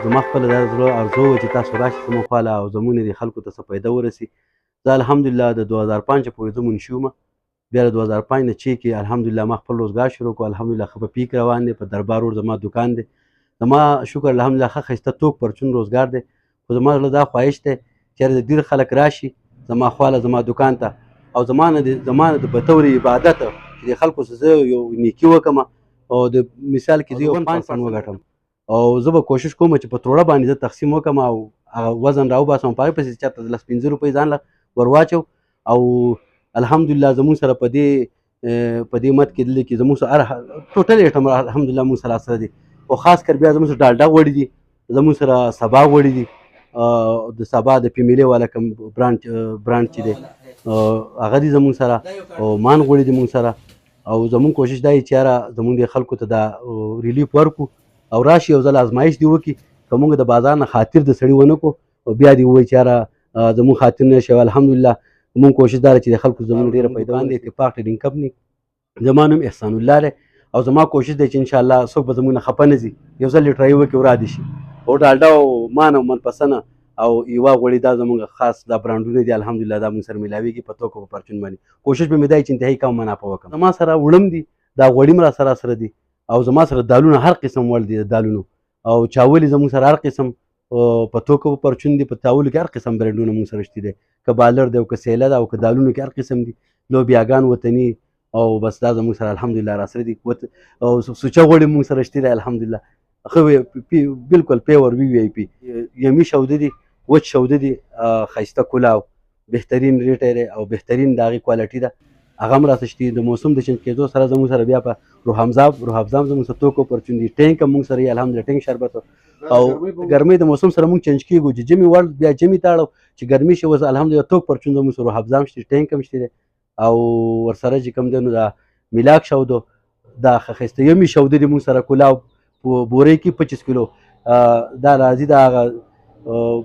زما خپله دا زړه ارزو وه چې تاسو راشئ زموږ خواله او زموږ نه دې خلکو ته څه فایده ورسي. زه الحمدلله د 2005 پورې زه منشي وم، بیا د 2005 نه چې کې الحمدلله ما خپل روزګار شروع کړو. الحمدلله ښه په پیک روان دی. په دربار روډ زما دوکان دی. زما شکر الحمدلله ښه ښایسته توک پرچون روزګار دی. خو زما زړه دا خواهش دی چې د ډېر خلک راشي زما خواله زما دوکان ته او زما نه د بطور عبادت چې د خلکو څه زه یو نیکي وکړم او د مثال کې زه یو 5% وګټم او زه به کوشش کوم چې په تروړه باندې زه تقسیم وکړم او هغه وزن راوباسم په هغې پسې چېرته 10-15 روپۍ ځان له ور واچو او الحمدلله زموږ سره په دې مد کې دلته کې زموږ سره ټوټل ایټم الحمدلله موږ سره سره دي او خاص کر بیا زموږ سره ډالډا غوړي دي، زموږ سره سبا غوړي دي، د سبا د پیمیلې والا کوم برانډ چې دی هغه دي زموږ سره او مان غوړي دي موږ سره او زموږ کوشش دا چې یاره زموږ د خلکو ته دا ریلیف ورکړو او راشي یو ځل ازمایش دې وکړي که موږ د بازار نه خاطر د سړي ونه کړو او بیا دې ووایي چې یاره زموږ خاطر نه شي. الحمدلله موږ کوشش دا ده چې د خلکو زموږ ډېره پیدا باندې اتفاق ټریډینګ کمپني زما نوم احسان الله دی او زما کوشش دی چې انشاءالله څوک به زموږ نه خفه نه ځي، یو ځل یې ټرای وکړي او رادې شي او ډالډا او مان او منپسنه او ایوا غوړي دا زموږ خاص دا برانډونه دي. الحمدلله دا موږ سره میلاویږي په توکو په پرچون باندې. کوشش به مې دا چې انتهایي کم منافع وکړم. زما سره وړم دي، دا غوړي م را سره دي او زما سره دالونه هر قسم وړ دي د دالونو او چاولې زموږ سره هر قسم په توکو په پرچون دي. په چاولو کې هر قسم برانډونه موږ سره شته دي، که بالر دی او که سیله ده او که دالونو کې هر قسم دي. لوبیاګان وطني او بس دا زموږ سره الحمدلله را سره دي او سوچه غوړي موږ سره شته دي الحمدلله ښه بالکل پیور وي آی پي یمي شوده دي، وچ شوده دي، ښایسته کلاو بهترین ریټ دی او بهترین د هغې کوالټي ده. هغه هم راته شته. د موسم د چینج کېدو سره زموږ سره بیا په روح افزا زموږ سره توکو پرچون دي. ټینک هم موږ سره یې الحمدلله ټینک شربت او ګرمۍ د موسم سره موږ چینج کېږو چې جمي وړ بیا جمي تاړو چې ګرمي شي اوس الحمدلله توک پرچون زموږ سره روح افزا هم شته، ټینک هم شته او ورسره چې کوم دی نو دا میلاک شودو دا ښه ښایسته یمي شوده دي موږ سره کلاو په بورۍ کې 25 کیلو دا راځي. دا هغه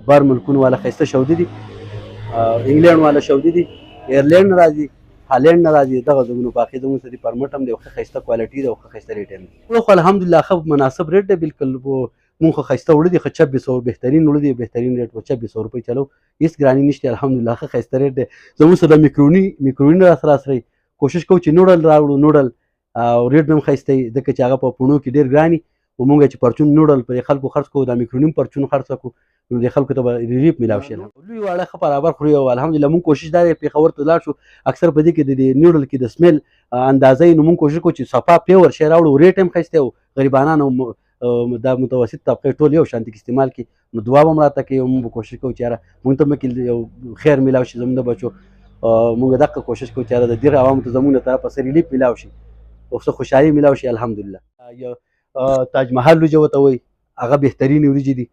بار ملکونو والا ښایسته شوده دي، انګلینډ والا شوده دي، ایرلینډ راځي، هالینډ نه راځي. دغه زموږ په اخر زموږ سره پرمټ هم دی او ښه ښایسته کوالټي ده او ښه ښایسته ریټ هم دی. خو الحمدلله ښه مناسب ریټ دی بالکل. مونږ خو ښایسته وړه دي، ښه 2600 بهترین وړه دي، بهترین ریټ 2600 روپۍ چلو، هېڅ ګراني نشته الحمدلله ښه ښایسته ریټ دی. زموږ سره میکروني را سره کوشش کوو چې نوډل راوړو، نوډل او ریټ هم ښایسته وي ځکه چې هغه په پوڼو کې ډېر ګران وي او مونږ چې پرچون نوډل په خلکو خرڅ کوو دا میکروني هم پرچون خرڅ کړو نو د خلکو ته به ریلیف میلاو شي. لوی واړه ښه برابر خوري او الحمدلله مونږ کوشش دا دی پېښور ته لاړ شو اکثر په دې کې د نوډل کې د سمیل اندازه یې نو مونږ کوشش کوو چې صفا پیور شی راوړو، ریټ هم ښایسته او غریبانان او دا متوسط طبقې ټول یو شانتي استعمال کړي نو دعا به هم راته کوي او مونږ به کوشش کوو چې یاره مونږ ته مکې یو خیر میلاو شي زموږ د بچو. مونږ دقه کوشش کوو چې یاره د ډېر عوامو ته زموږ له طرفه څه ریلیف میلاو شي او څه خوشحالي میلاو شي الحمدلله. تاج محل وریجې ورته وایي هغه بهترینې وریجې دي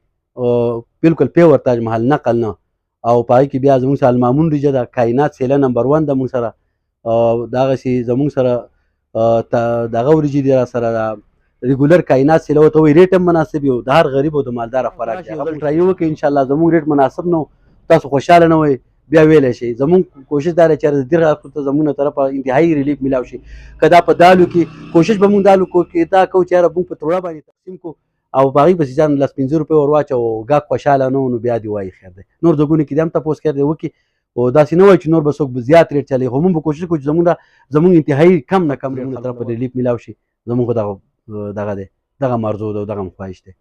بالکل پیور تاج محل نقل نه او په هغې کې بیا زموږ سره المامون وریجه ده، کائنات سیله نمبر 1 ده مونږ سره. دغسې زموږ سره دغه وریجې دي را سره ریګولر کائنات سیله ورته وایي، ریټ هم مناسب یو د هر غریب او د مالداره خوراک دی. هغه ټرای وکړئ انشاءالله زموږ ریټ مناسب نه تاسو خوشحاله نه وئ بیا ویلی شئ. زموږ کوشش دا دی چې د دې خلکو ته زموږ طرفه انتهایي ریلیف میلاو شي. که دا په دالو کې کوشش به مونږ دالو کې دا کوو چې یاره مونږ په تروړه باندې تقسیم کړو او په هغې پسې ځان 10-15 روپۍ ور واچو او ګاهک خوشحاله نه و نو بیا دې وایي خیر دی. نور ځایونو کې دې هم تپوس کړی دی وکړي او داسې نه وایي چې نور به څوک زیات ریټ چلوي خو مونږ به کوشش کوو چې زموږ انتهایي کم نه کم ریټ طرفه ریلیف میلاو شي. زموږ خو دغه دی دغه مرزو ده او دغه خواهش دی.